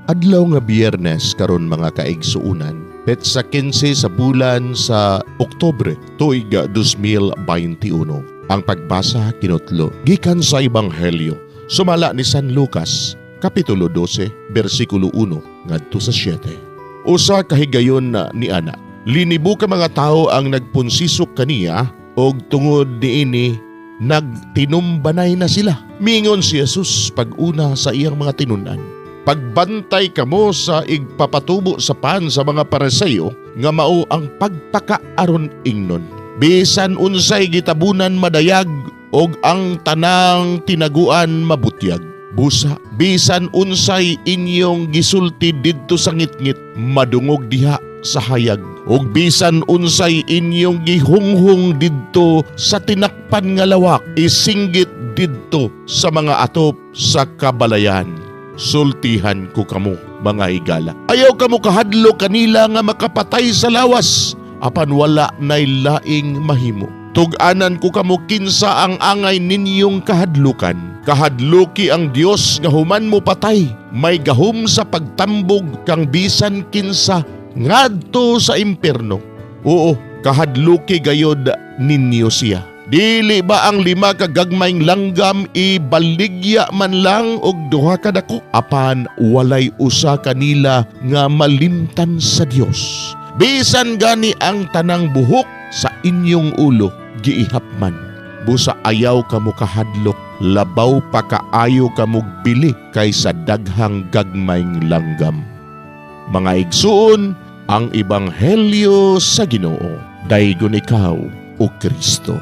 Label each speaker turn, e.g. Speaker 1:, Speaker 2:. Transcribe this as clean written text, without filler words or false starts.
Speaker 1: Adlaw nga Biyernes karon mga kaigsuunan, petsa 15 sa bulan sa Oktubre, tuig 2021. Ang pagbasa kinutlo gikan sa Ebanghelyo sumala ni San Lucas, kapitulo 12, bersikulo 1 ngadto sa 7. Usa kahigayon ni ana, linibo ka mga tao ang nagpunsisok kaniya og tungod niini nagtinumbanay na sila. Mingon si Jesus pag-una sa iyang mga tinunan, pagbantay kamo sa igpapatubo sa pan sa mga Pariseo nga mao ang pagpakaaron ingnon. Bisan unsay gitabunan madayag og ang tanang tinaguan mabutyag. Busa, bisan unsay inyong gisulti didto sa ngitngit, madungog diha sa hayag. Og bisan unsay inyong gihunghong didto sa tinakpan nga lawak, isinggit didto sa mga atop sa kabalayan. Sultihan ko kamo mga higala. Ayaw kamo kahadlo kanila nga makapatay sa lawas, apan wala nay laing mahimo. Tug-anan ko kamo kinsa ang angay ninyong kahadlukan. Kahadluki ang Dios nga human mo patay, may gahom sa pagtambog kang bisan kinsa ngadto sa impierno. Oo, kahadluki gayod ninyo siya. Dili ba ang 5 ka gagmayng langgam ibaligya man lang og 2 ka dako? Apan walay usa kanila nga malimtan sa Dios. Bisan gani ang tanang buhok sa inyong ulo giihapman. Busa ayaw kamo kahadlok, labaw pa kaayo kamo bili kaysa daghang gagmayng langgam. Mga igsuon, ang Ebanghelyo sa Ginoo. Daygon ikaw, O Kristo.